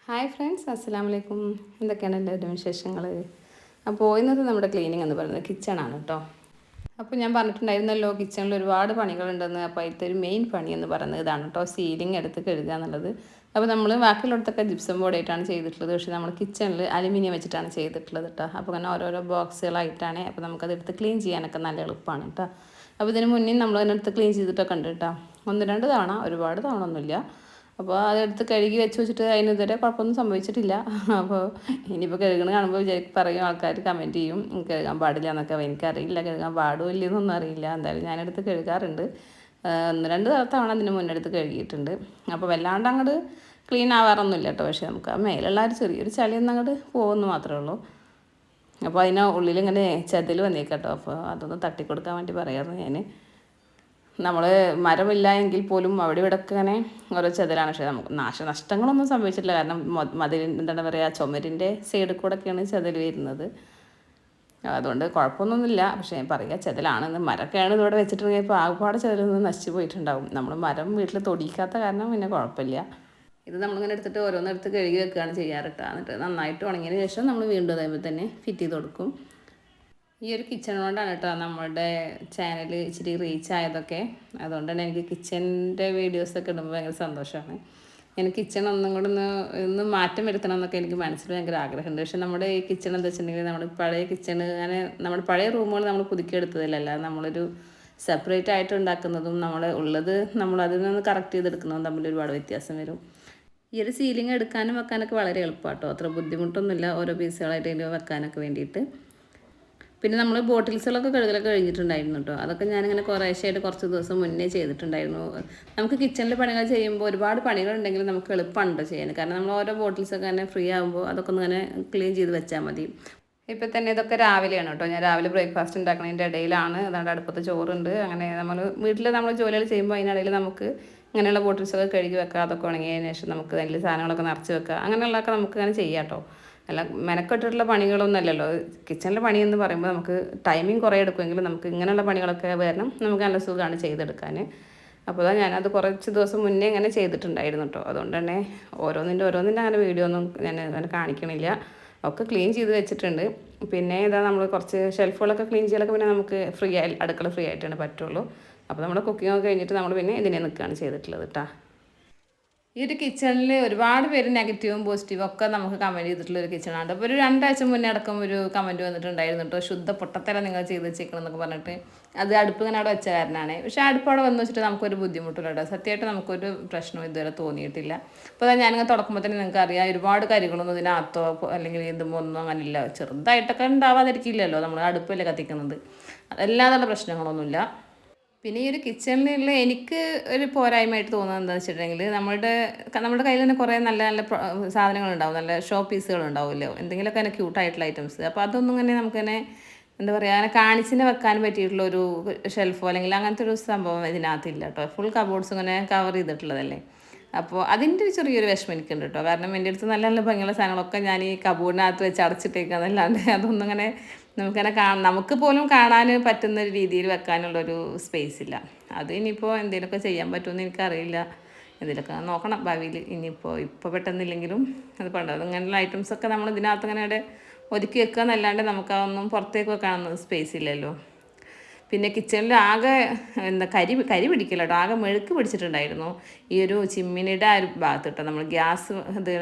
Hi friends, അസ്സലാമു അലൈക്കും. എന്തൊക്കെയാണ് എല്ലാവരും വിശേഷങ്ങൾ? അപ്പോൾ ഇന്നത്തെ നമ്മുടെ ക്ലീനിങ് എന്ന് പറയുന്നത് കിച്ചണാണ് കേട്ടോ. അപ്പോൾ ഞാൻ പറഞ്ഞിട്ടുണ്ടായിരുന്നല്ലോ കിച്ചണിൽ ഒരുപാട് പണികളുണ്ടെന്ന്. അപ്പോൾ അതിലത്തെ ഒരു മെയിൻ പണി എന്ന് പറയുന്നത് ഇതാണ് കേട്ടോ, സീലിംഗ് എടുത്ത് കഴുകുക എന്നുള്ളത്. അപ്പോൾ നമ്മൾ ബാക്കിയുള്ളിടത്തൊക്കെ ജിപ്സം ബോർഡായിട്ടാണ് ചെയ്തിട്ടുള്ളത്, പക്ഷേ നമ്മൾ കിച്ചണിൽ അലുമിനിയം വെച്ചിട്ടാണ് ചെയ്തിട്ടുള്ളത് കേട്ടോ. അപ്പോൾ അങ്ങനെ ഓരോരോ ബോക്സുകളായിട്ടാണ്. അപ്പോൾ നമുക്കതെടുത്ത് ക്ലീൻ ചെയ്യാനൊക്കെ നല്ല എളുപ്പമാണ് കേട്ടോ. അപ്പോൾ ഇതിന് മുന്നേ നമ്മൾ അതിനടുത്ത് ക്ലീൻ ചെയ്തിട്ടൊക്കെ ഉണ്ട് കേട്ടോ. 1-2 തവണ, ഒരുപാട് തവണ ഒന്നുമില്ല. അപ്പോൾ അതെടുത്ത് കഴുകി വെച്ച് വെച്ചിട്ട് അതിനിതുവരെ കുഴപ്പമൊന്നും സംഭവിച്ചിട്ടില്ല. അപ്പോൾ ഇനിയിപ്പോൾ കഴുകണ കാണുമ്പോൾ പറയും, ആൾക്കാർ കമൻറ്റ് ചെയ്യും കഴുകാൻ പാടില്ല എന്നൊക്കെ. എനിക്കറിയില്ല, കഴുകാൻ പാടുമില്ല എന്നൊന്നും അറിയില്ല. എന്തായാലും ഞാനെടുത്ത് കഴുകാറുണ്ട്. 1-2 തവണ അതിന് മുന്നെടുത്ത് കഴുകിയിട്ടുണ്ട്. അപ്പോൾ വല്ലാണ്ട് അങ്ങോട്ട് ക്ലീൻ ആവാറൊന്നുമില്ല കേട്ടോ. പക്ഷേ നമുക്ക് ആ മേലുള്ള ഒരു ചെറിയൊരു ചളിയൊന്നും അങ്ങോട്ട് പോകുമെന്ന് മാത്രമേ ഉള്ളൂ. അപ്പോൾ അതിന് ഉള്ളിൽ ഇങ്ങനെ ചെതൽ വന്നേക്കട്ടോ. അപ്പോൾ അതൊന്ന് തട്ടിക്കൊടുക്കാൻ വേണ്ടി പറയാമായിരുന്നു ഞാൻ. നമ്മൾ മരമില്ല എങ്കിൽ പോലും അവിടെ ഇവിടെയൊക്കെ ഇങ്ങനെ ഓരോ ചെതലാണ്. പക്ഷേ നമുക്ക് നാശനഷ്ടങ്ങളൊന്നും സംഭവിച്ചിട്ടില്ല. കാരണം എന്താണ് പറയുക, ചുമരിൻ്റെ സൈഡിൽ കൂടെയൊക്കെയാണ് ചെതൽ വരുന്നത്. അതുകൊണ്ട് കുഴപ്പമൊന്നുമില്ല. പക്ഷേ പറയുക ചെതലാണെന്ന്. മരമൊക്കെയാണ് ഇവിടെ വെച്ചിട്ടുണ്ടെങ്കിൽ ഇപ്പോൾ ആകപ്പാടെ ചെതലൊന്നും നശിച്ചു പോയിട്ടുണ്ടാവും. നമ്മൾ മരം വീട്ടിൽ തൊടിക്കാത്ത കാരണം പിന്നെ കുഴപ്പമില്ല. ഇത് നമ്മളിങ്ങനെ എടുത്തിട്ട് ഓരോന്നെടുത്ത് കഴുകി വെക്കുകയാണ് ചെയ്യാറിട്ട്. എന്നിട്ട് നന്നായിട്ട് ഉണങ്ങിയതിന് ശേഷം നമ്മൾ വീണ്ടും അതേപോലെ തന്നെ ഫിറ്റ് ചെയ്ത് കൊടുക്കും. ഈ ഒരു കിച്ചൺ കൊണ്ടാണ് കേട്ടോ നമ്മളുടെ ചാനൽ ഇച്ചിരി റീച്ച് ആയതൊക്കെ. അതുകൊണ്ട് തന്നെ എനിക്ക് കിച്ചൻ്റെ വീഡിയോസൊക്കെ ഇടുമ്പോൾ ഭയങ്കര സന്തോഷമാണ്. എനിക്ക് കിച്ചൺ ഒന്നും കൂടെ ഒന്ന് മാറ്റം വരുത്തണം എന്നൊക്കെ എനിക്ക് മനസ്സിൽ ഭയങ്കര ആഗ്രഹമുണ്ട്. പക്ഷേ നമ്മുടെ ഈ കിച്ചൺ എന്താ വെച്ചിട്ടുണ്ടെങ്കിൽ നമ്മുടെ പഴയ കിച്ചൺ അങ്ങനെ നമ്മുടെ പഴയ റൂമുകൾ നമ്മൾ പുതുക്കിയെടുത്തതിലല്ല, നമ്മളൊരു സെപ്പറേറ്റ് ആയിട്ട് ഉണ്ടാക്കുന്നതും നമ്മൾ ഉള്ളത് നമ്മൾ അതിൽ നിന്ന് കറക്റ്റ് ചെയ്തെടുക്കുന്നതും തമ്മിൽ ഒരുപാട് വ്യത്യാസം വരും. ഈ ഒരു സീലിംഗ് എടുക്കാനും വെക്കാനൊക്കെ വളരെ എളുപ്പമാണ് കേട്ടോ. അത്ര ബുദ്ധിമുട്ടൊന്നുമില്ല ഓരോ പീസുകളായിട്ട് ഇതിൽ വെക്കാനൊക്കെ വേണ്ടിയിട്ട്. പിന്നെ നമ്മൾ ബോട്ടിൽസുകളൊക്കെ കഴുകലൊക്കെ കഴിഞ്ഞിട്ടുണ്ടായിരുന്നു കേട്ടോ. അതൊക്കെ ഞാനിങ്ങനെ കുറേശ്ശായിട്ട് കുറച്ച് ദിവസം മുന്നേ ചെയ്തിട്ടുണ്ടായിരുന്നു. നമുക്ക് കിച്ചണിൽ പണികൾ ചെയ്യുമ്പോൾ ഒരുപാട് പണികളുണ്ടെങ്കിൽ നമുക്ക് എളുപ്പമുണ്ടോ ചെയ്യാൻ. കാരണം നമ്മൾ ഓരോ ബോട്ടിൽസൊക്കെ തന്നെ ഫ്രീ ആകുമ്പോൾ അതൊക്കെ ഒന്ന് ഇങ്ങനെ ക്ലീൻ ചെയ്ത് വെച്ചാൽ മതി. ഇപ്പം തന്നെ ഇതൊക്കെ രാവിലെയാണ് കേട്ടോ. ഞാൻ രാവിലെ ബ്രേക്ക്ഫാസ്റ്റ് ഉണ്ടാക്കുന്നതിൻ്റെ ഇടയിലാണ്. അതുകൊണ്ട് അടുപ്പത്ത് ചോറുണ്ട്. അങ്ങനെ നമ്മൾ വീട്ടിൽ നമ്മൾ ജോലികൾ ചെയ്യുമ്പോൾ അതിനിടയിൽ നമുക്ക് ഇങ്ങനെയുള്ള ബോട്ടിൽസൊക്കെ കഴുകി വെക്കുക. അതൊക്കെ ഉണങ്ങിയതിന് ശേഷം നമുക്ക് അതിൽ സാധനങ്ങളൊക്കെ നിറച്ച് വെക്കുക. അങ്ങനെയുള്ളതൊക്കെ നമുക്ക് ഇങ്ങനെ ചെയ്യാം കേട്ടോ. അല്ല മെനക്കെട്ടിട്ടുള്ള പണികളൊന്നും അല്ലല്ലോ. കിച്ചണിലെ പണി എന്ന് പറയുമ്പോൾ നമുക്ക് ടൈമിങ് കുറേ എടുക്കുമെങ്കിലും നമുക്ക് ഇങ്ങനെയുള്ള പണികളൊക്കെ വരണം നമുക്ക് നല്ല സുഖമാണ് ചെയ്തെടുക്കാൻ. അപ്പോൾ ഞാനത് കുറച്ച് ദിവസം മുന്നേ ഇങ്ങനെ ചെയ്തിട്ടുണ്ടായിരുന്നു കേട്ടോ. അതുകൊണ്ട് തന്നെ ഓരോന്നിൻ്റെ അങ്ങനെ വീഡിയോ ഒന്നും ഞാൻ അങ്ങനെ കാണിക്കണില്ല. ഒക്കെ ക്ലീൻ ചെയ്ത് വെച്ചിട്ടുണ്ട്. പിന്നെ നമ്മൾ കുറച്ച് ഷെൽഫുകളൊക്കെ ക്ലീൻ ചെയ്യലൊക്കെ പിന്നെ നമുക്ക് ഫ്രീ ആയി അടുക്കള ഫ്രീ ആയിട്ടാണ് പറ്റുള്ളൂ. അപ്പോൾ നമ്മുടെ കുക്കിംഗ് ഒക്കെ കഴിഞ്ഞിട്ട് നമ്മൾ പിന്നെ ഇതിനെ നിൽക്കുകയാണ് ചെയ്തിട്ടുള്ളത് കേട്ടോ. ഈ ഒരു കിച്ചണിൽ ഒരുപാട് പേര് നെഗറ്റീവും പോസിറ്റീവും ഒക്കെ നമുക്ക് കമൻറ്റ് ചെയ്തിട്ടുള്ളൊരു കിച്ചണാണ്. അപ്പോൾ ഒരു 2 ആഴ്ച മുന്നേ അടക്കം ഒരു കമൻറ്റ് വന്നിട്ടുണ്ടായിരുന്നു കേട്ടോ, ശുദ്ധ പൊട്ടത്തരം നിങ്ങൾ ചെയ്ത് വെച്ചേക്കണം എന്നൊക്കെ പറഞ്ഞിട്ട്. അത് അടുപ്പ് ഇങ്ങനെ അവിടെ വെച്ച കാരനാണ്. പക്ഷേ അടുപ്പ് അവിടെ വന്ന് വെച്ചിട്ട് നമുക്കൊരു ബുദ്ധിമുട്ടില്ല കേട്ടോ. സത്യമായിട്ട് നമുക്കൊരു പ്രശ്നവും ഇതുവരെ തോന്നിയിട്ടില്ല. അപ്പോൾ ഞാനിങ്ങനെ തുടക്കുമ്പോൾ തന്നെ നിങ്ങൾക്ക് അറിയാം ഒരുപാട് കാര്യങ്ങളൊന്നും ഇതിനകത്തോ അല്ലെങ്കിൽ ഇതുമ്പോൾ ഒന്നും അങ്ങനെ ഇല്ല. ചെറുതായിട്ടൊക്കെ ഉണ്ടാവാതിരിക്കില്ലല്ലോ, നമ്മൾ അടുപ്പല്ലേ കത്തിക്കുന്നത്. അതല്ലാതുള്ള പ്രശ്നങ്ങളൊന്നുമില്ല. പിന്നെ ഈ ഒരു കിച്ചണിലുള്ള എനിക്ക് ഒരു പോരായ്മയായിട്ട് തോന്നുന്നത് എന്താണെന്ന് വെച്ചിട്ടുണ്ടെങ്കിൽ നമ്മുടെ കയ്യിൽ തന്നെ കുറേ നല്ല നല്ല സാധനങ്ങളുണ്ടാവും, നല്ല ഷോ പീസുകളുണ്ടാവുമല്ലോ, എന്തെങ്കിലുമൊക്കെ തന്നെ ക്യൂട്ടായിട്ടുള്ള ഐറ്റംസ്. അപ്പോൾ അതൊന്നും ഇങ്ങനെ നമുക്കിങ്ങനെ എന്താ പറയുക, അങ്ങനെ കാണിച്ചിന് വെക്കാൻ പറ്റിയിട്ടുള്ളൊരു ഷെൽഫോ അല്ലെങ്കിൽ അങ്ങനത്തെ ഒരു സംഭവം ഇതിനകത്തില്ല കേട്ടോ. ഫുൾ കബോർഡ്സ് ഇങ്ങനെ കവർ ചെയ്തിട്ടുള്ളതല്ലേ. അപ്പോൾ അതിൻ്റെ ഒരു ചെറിയൊരു വിഷമം എനിക്കുണ്ട് കേട്ടോ. കാരണം എൻ്റെ അടുത്ത് നല്ല നല്ല ഭംഗിയുള്ള സാധനങ്ങളൊക്കെ ഞാൻ ഈ കബോർഡിനകത്ത് വെച്ച് അടച്ചിട്ടേക്കാന്നല്ലാണ്ട് അതൊന്നും അങ്ങനെ നമുക്കങ്ങനെ നമുക്ക് പോലും കാണാൻ പറ്റുന്ന ഒരു രീതിയിൽ വെക്കാനുള്ളൊരു സ്പേസ് ഇല്ല. അത് ഇനിയിപ്പോൾ എന്തെങ്കിലുമൊക്കെ ചെയ്യാൻ പറ്റുമെന്ന് എനിക്കറിയില്ല. എന്തെങ്കിലുമൊക്കെ നോക്കണം ഭാവിയിൽ. ഇപ്പോൾ പെട്ടെന്നില്ലെങ്കിലും അത് പണ്ടത് ഇങ്ങനെയുള്ള ഐറ്റംസൊക്കെ നമ്മൾ ഇതിനകത്ത് ഇങ്ങനെ ഒതുക്കി വെക്കുക എന്നല്ലാണ്ട് നമുക്കതൊന്നും പുറത്തേക്ക് വെക്കാനൊന്നും സ്പേസ് ഇല്ലല്ലോ. പിന്നെ കിച്ചണിൽ ആകെ കരി പിടിക്കില്ല കേട്ടോ, ആകെ മെഴുക്ക് പിടിച്ചിട്ടുണ്ടായിരുന്നു ഈ ഒരു ചിമ്മിനിയുടെ ആ ഒരു ഭാഗത്ത് കേട്ടോ. നമ്മൾ ഗ്യാസ്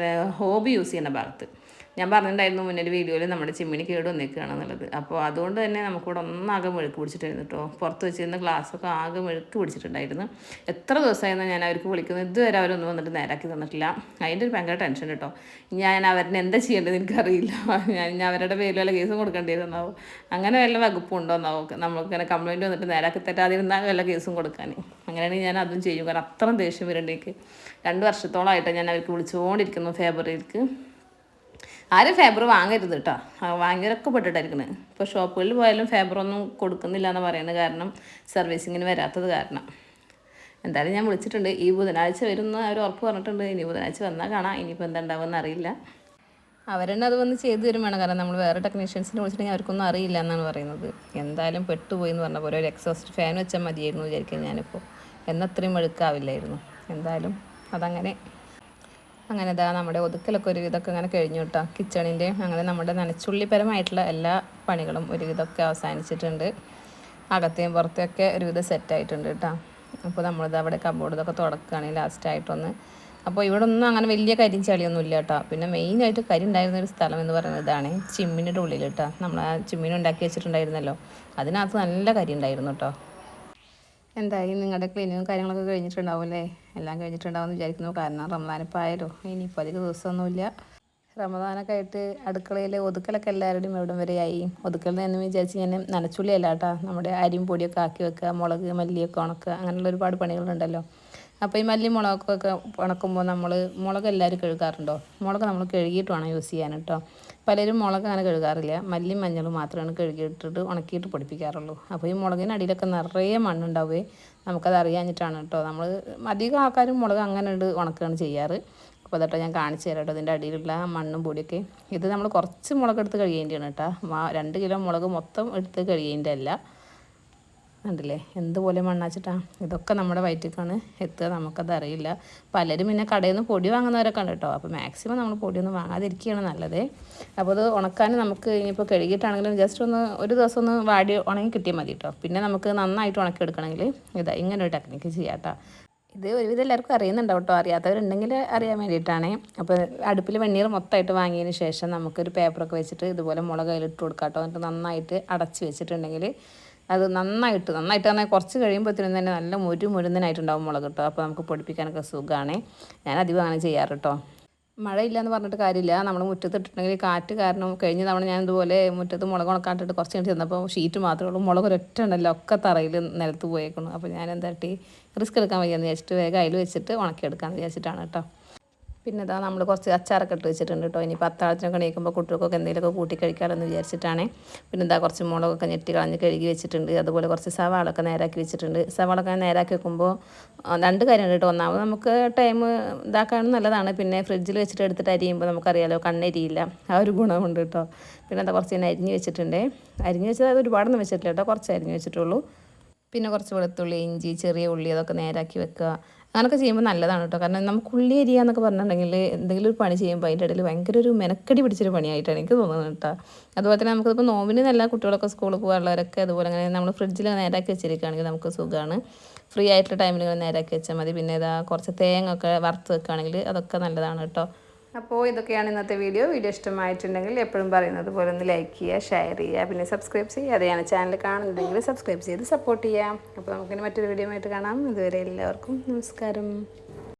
ഹോബി യൂസ് ചെയ്യുന്ന ഭാഗത്ത് ഞാൻ പറഞ്ഞിട്ടുണ്ടായിരുന്നു മുന്നൊരു വീഡിയോയിൽ നമ്മുടെ ചിമ്മിനി കേട് വന്നേക്കുകയാണെന്നുള്ളത്. അപ്പോൾ അതുകൊണ്ട് തന്നെ നമുക്കിവിടെ ഒന്നാകെ മെഴുക്ക് പിടിച്ചിട്ടായിരുന്നു കേട്ടോ. പുറത്ത് വെച്ചിരുന്ന ഗ്ലാസ്സൊക്കെ ആകെ മെഴുക്ക് പിടിച്ചിട്ടുണ്ടായിരുന്നു. എത്ര ദിവസമായിരുന്നു ഞാൻ അവർക്ക് വിളിക്കുന്നത്, ഇതുവരെ അവരൊന്നും വന്നിട്ട് നേരാക്കി തന്നിട്ടില്ല. അതിൻ്റെ ഒരു ഭയങ്കര ടെൻഷൻ കേട്ടോ. ഞാൻ അവരിനെ എന്താ ചെയ്യേണ്ടത് എനിക്കറിയില്ല. ഞാൻ അവരുടെ പേരിൽ വല്ല കേസും കൊടുക്കേണ്ടിയിരുന്നാവും, അങ്ങനെ വല്ല വകുപ്പുണ്ടോന്നാവും. നമ്മൾക്കിങ്ങനെ കംപ്ലയിൻറ്റ് വന്നിട്ട് നേരാക്കി തരാതിരുന്നാൽ വല്ല കേസും കൊടുക്കാൻ. അങ്ങനെയാണെങ്കിൽ ഞാൻ അതും ചെയ്യും. കാരണം അത്രയും ദേഷ്യം വരണ്ടേക്ക്. 2 വർഷത്തോളമായിട്ടാണ് ഞാൻ അവർക്ക് വിളിച്ചുകൊണ്ടിരിക്കുന്നു ഫെബ്രുവരിക്ക്. ആരും ഫേബർ വാങ്ങരുത് കേട്ടോ, വാങ്ങിയവരൊക്കെ പെട്ടിട്ടായിരിക്കുന്നത്. ഇപ്പോൾ ഷോപ്പുകളിൽ പോയാലും ഫേബറൊന്നും കൊടുക്കുന്നില്ല എന്ന് പറയുന്നത്, കാരണം സർവീസിങ്ങിന് വരാത്തത് കാരണം. എന്തായാലും ഞാൻ വിളിച്ചിട്ടുണ്ട്, ഈ ബുധനാഴ്ച വരുമെന്ന് അവർ ഉറപ്പ് പറഞ്ഞിട്ടുണ്ട്. ഇനി ബുധനാഴ്ച വന്നാൽ കാണാം, ഇനിയിപ്പോൾ എന്താ ഉണ്ടാവുമെന്ന് അറിയില്ല. അവരെന്നെ അത് വന്ന് ചെയ്തു തരും വേണം. കാരണം നമ്മൾ വേറെ ടെക്നീഷ്യൻസിനെ വിളിച്ചിട്ടുണ്ടെങ്കിൽ അവർക്കൊന്നും അറിയില്ല എന്നാണ് പറയുന്നത്. എന്തായാലും പെട്ടുപോയി എന്ന് പറഞ്ഞ പോലെ ഒരു എക്സോസ്റ്റ് ഫാൻ വെച്ചാൽ മതിയായിരുന്നു വിചാരിക്കാൻ ഞാനിപ്പോൾ. എന്നത്രയും മെഴുക്കാവില്ലായിരുന്നു. എന്തായാലും അതങ്ങനെ അങ്ങനെ ഇതാ നമ്മുടെ ഒതുക്കലൊക്കെ ഒരുവിധമൊക്കെ അങ്ങനെ കഴിഞ്ഞു കേട്ടോ കിച്ചണിൻ്റെ. അങ്ങനെ നമ്മുടെ നനച്ചുള്ളിപരമായിട്ടുള്ള എല്ലാ പണികളും ഒരുവിധമൊക്കെ അവസാനിച്ചിട്ടുണ്ട്. അകത്തെയും പുറത്തെയൊക്കെ ഒരുവിധം സെറ്റായിട്ടുണ്ട് കേട്ടോ. അപ്പോൾ നമ്മളിത് അവിടെ കബോർഡ് ഇതൊക്കെ തുടക്കുകയാണ് ലാസ്റ്റായിട്ടൊന്ന്. അപ്പോൾ ഇവിടെ ഒന്നും അങ്ങനെ വലിയ കരിയും ചളിയൊന്നും ഇല്ല കേട്ടോ. പിന്നെ മെയിനായിട്ട് കരി ഉണ്ടായിരുന്ന ഒരു സ്ഥലം എന്ന് പറയുന്നത് ഇതാണ്, ചിമ്മിനിയുടെ ഉള്ളിൽ കേട്ടോ. നമ്മൾ ആ ചിമ്മിനി ഉണ്ടാക്കി വെച്ചിട്ടുണ്ടായിരുന്നല്ലോ, അതിനകത്ത് നല്ല കരി ഉണ്ടായിരുന്നു കേട്ടോ. എന്തായി നിങ്ങളുടെ ക്ലീനിങ്ങും കാര്യങ്ങളൊക്കെ കഴിഞ്ഞിട്ടുണ്ടാവും അല്ലേ? എല്ലാം കഴിഞ്ഞിട്ടുണ്ടാവും എന്ന് വിചാരിക്കുന്നു. കാരണം റമദാനിപ്പോൾ ആയാലോ, ഇനിയിപ്പോൾ അധികം ദിവസമൊന്നുമില്ല. റമദാനൊക്കെ ആയിട്ട് അടുക്കളയിൽ ഒതുക്കലൊക്കെ എല്ലാവരുടെയും എവിടം വരെയായി. ഒതുക്കൽ എന്ന് വിചാരിച്ച് ഞാൻ നനച്ചുള്ളി അല്ല കേട്ടോ, നമ്മുടെ അരിയും പൊടിയൊക്കെ ആക്കി വെക്കുക, മുളക് മല്ലിയൊക്കെ ഉണക്കുക, അങ്ങനെയുള്ള ഒരുപാട് പണികളുണ്ടല്ലോ. അപ്പോൾ ഈ മല്ലി മുളകൊക്കെ ഉണക്കുമ്പോൾ നമ്മൾ മുളക് എല്ലാവരും കഴുകാറുണ്ടോ? മുളക് നമ്മൾ കഴുകിയിട്ട് വേണം യൂസ് ചെയ്യാൻ കേട്ടോ. പലരും മുളക് അങ്ങനെ കഴുകാറില്ല, മല്ലിയും മഞ്ഞളും മാത്രമാണ് കഴുകിയിട്ടിട്ട് ഉണക്കിയിട്ട് പൊടിപ്പിക്കാറുള്ളൂ. അപ്പോൾ ഈ മുളകിന് അടിയിലൊക്കെ നിറയെ മണ്ണുണ്ടാവുകയെ നമുക്കത് അറിയാഞ്ഞിട്ടാണ് കേട്ടോ. നമ്മൾ അധികം ആൾക്കാരും മുളക് അങ്ങനെ ഉണക്കുകയാണ് ചെയ്യാറ്. അപ്പോൾ അതൊക്കെ ഞാൻ കാണിച്ചു തരാം കേട്ടോ, ഇതിൻ്റെ അടിയിലുള്ള മണ്ണും പൊടിയൊക്കെ. ഇത് നമ്മൾ കുറച്ച് മുളക് എടുത്ത് കഴുകേണ്ടതാണ് കേട്ടോ. 2 കിലോ മുളക് മൊത്തം എടുത്ത് കഴുകേണ്ട അല്ല. കണ്ടില്ലേ എന്തുപോലെ മണ്ണാച്ചിട്ടാണ്. ഇതൊക്കെ നമ്മുടെ വയറ്റിലേക്കാണ് എത്തുക, നമുക്കത് അറിയില്ല. പലരും പിന്നെ കടയിൽ നിന്ന് പൊടി വാങ്ങുന്നവരൊക്കെ ഉണ്ട് കേട്ടോ. അപ്പോൾ മാക്സിമം നമ്മൾ പൊടിയൊന്നും വാങ്ങാതിരിക്കുകയാണ് നല്ലത്. അപ്പോൾ അത് ഉണക്കാൻ നമുക്ക് ഇനിയിപ്പോൾ കഴുകിയിട്ടാണെങ്കിലും ജസ്റ്റ് ഒരു ദിവസം ഒന്ന് വാടി ഉണങ്ങി കിട്ടിയാൽ മതി കേട്ടോ. പിന്നെ നമുക്ക് നന്നായിട്ട് ഉണക്കിയെടുക്കണമെങ്കിൽ ഇതാ ഇങ്ങനെ ഒരു ടെക്നിക്ക് ചെയ്യാം കേട്ടോ. ഇത് ഒരുവിധം എല്ലാവർക്കും അറിയുന്നുണ്ടാവും കേട്ടോ, അറിയാത്തവരുണ്ടെങ്കിൽ അറിയാൻ വേണ്ടിയിട്ടാണ്. അപ്പോൾ അടുപ്പിൽ വെണ്ണീർ മൊത്തമായിട്ട് വാങ്ങിയതിന് ശേഷം നമുക്കൊരു പേപ്പറൊക്കെ വെച്ചിട്ട് ഇതുപോലെ മുളക് അതിലിട്ട് കൊടുക്കാം കേട്ടോ. എന്നിട്ട് നന്നായിട്ട് അടച്ച് വെച്ചിട്ടുണ്ടെങ്കിൽ അത് നന്നായിട്ട് പറഞ്ഞാൽ കുറച്ച് കഴിയുമ്പോഴത്തേനും തന്നെ നല്ല മുരുന്നനായിട്ടുണ്ടാവും മുളക് കേട്ടോ. അപ്പോൾ നമുക്ക് പൊടിപ്പിക്കാനൊക്കെ സുഖമാണ്. ഞാൻ അധികം അങ്ങനെ ചെയ്യാറ് കേട്ടോ. മഴയില്ല എന്ന് പറഞ്ഞിട്ട് കാര്യമില്ല, നമ്മൾ മുറ്റത്തിട്ടുണ്ടെങ്കിൽ കാറ്റ് കാരണം കഴിഞ്ഞ തവണ ഞാൻ ഇതുപോലെ മുറ്റത്ത് മുളക് ഉണക്കാട്ടിട്ട് കുറച്ച് കഴിഞ്ഞ് ചെന്നപ്പോൾ ഷീറ്റ് മാത്രമേ ഉള്ളൂ, മുളക് ഒരൊറ്റ ഉണ്ടല്ലോ ഒക്കെ തറയിൽ നിലത്ത് പോയേക്കണം. അപ്പോൾ ഞാൻ എന്താട്ടി റിസ്ക് എടുക്കാൻ വയ്യാന്ന് വിചാരിച്ചിട്ട് വേഗം അതിൽ വെച്ചിട്ട് ഉണക്കിയെടുക്കാമെന്ന് വിചാരിച്ചിട്ടാണ് കേട്ടോ. പിന്നെ ഇതാ നമ്മൾ കുറച്ച് അച്ചാറൊക്കെ ഇട്ട് വെച്ചിട്ടുണ്ട് കേട്ടോ. ഇനിയിപ്പോൾ അത്താഴത്തിനൊക്കെ എണീക്കുമ്പോൾ കുട്ടികൾക്കൊക്കെ എന്തെങ്കിലുമൊക്കെ കൂട്ടി കഴിക്കാമെന്ന് വിചാരിച്ചിട്ടാണ്. പിന്നെ എന്താ കുറച്ച് മുളകൊക്കെ ഞെട്ടി കളഞ്ഞ് കഴുകി വെച്ചിട്ടുണ്ട്. അതുപോലെ കുറച്ച് സവാളൊക്കെ നേരാക്കി വെച്ചിട്ടുണ്ട്. സവാളൊക്കെ നേരാക്കി വെക്കുമ്പോൾ 2 കാര്യമുണ്ട് കേട്ടോ. ഒന്നാമത് നമുക്ക് ടൈം ഇതാക്കാനും നല്ലതാണ്. പിന്നെ ഫ്രിഡ്ജിൽ വെച്ചിട്ട് എടുത്തിട്ട് അരിയുമ്പോൾ നമുക്കറിയാലോ കണ്ണരിയില്ല, ആ ഒരു ഗുണമുണ്ട് കേട്ടോ. പിന്നെ എന്താ കുറച്ച് തന്നെ അരിഞ്ഞ് വെച്ചിട്ടുണ്ട്. അരിഞ്ഞ് വെച്ചത് അത് ഒരുപാടൊന്നും വെച്ചിട്ടില്ല കേട്ടോ, കുറച്ച് അരിഞ്ഞ് വെച്ചിട്ടുള്ളൂ. പിന്നെ കുറച്ച് വെളുത്തുള്ളി, ഇഞ്ചി, ചെറിയ ഉള്ളി അതൊക്കെ നേരാക്കി വെക്കുക. അങ്ങനെയൊക്കെ ചെയ്യുമ്പോൾ നല്ലതാണ് കേട്ടോ. കാരണം നമുക്ക് ഉള്ളി അരിയുക എന്നൊക്കെ പറഞ്ഞിട്ടുണ്ടെങ്കിൽ എന്തെങ്കിലും ഒരു പണി ചെയ്യുമ്പോൾ അതിൻ്റെ ഇടയിൽ ഭയങ്കര ഒരു മെനക്കടി പിടിച്ചൊരു പണിയായിട്ടാണ് എനിക്ക് തോന്നുന്നത് കേട്ടോ. അതുപോലെ തന്നെ നമുക്കിപ്പോൾ നോമ്പിന് നല്ല കുട്ടികളൊക്കെ സ്കൂളിൽ പോകാനുള്ളവരൊക്കെ അതുപോലെ അങ്ങനെ നമ്മൾ ഫ്രിഡ്ജിൽ നേരാക്കി വെച്ചിരിക്കുകയാണെങ്കിൽ നമുക്ക് സുഖമാണ്. ഫ്രീ ആയിട്ടുള്ള ടൈമിൽ നേരാക്കി വെച്ചാൽ മതി. പിന്നെ ഇതാ കുറച്ച് തേങ്ങ ഒക്കെ വറുത്ത് വെക്കുകയാണെങ്കിൽ അതൊക്കെ നല്ലതാണ് കേട്ടോ. അപ്പോൾ ഇതൊക്കെയാണ് ഇന്നത്തെ വീഡിയോ ഇഷ്ടമായിട്ടുണ്ടെങ്കിൽ എപ്പോഴും പറയുന്നത് പോലെ ഒന്ന് ലൈക്ക് ചെയ്യുക, ഷെയർ ചെയ്യുക, പിന്നെ സബ്സ്ക്രൈബ് ചെയ്യുക. അതെയാണ് ചാനൽ കാണുന്നുണ്ടെങ്കിൽ സബ്സ്ക്രൈബ് ചെയ്ത് സപ്പോർട്ട് ചെയ്യാം. അപ്പോൾ നമുക്കിനി മറ്റൊരു വീഡിയോ ആയിട്ട് കാണാം. ഇതുവരെ എല്ലാവർക്കും നമസ്കാരം.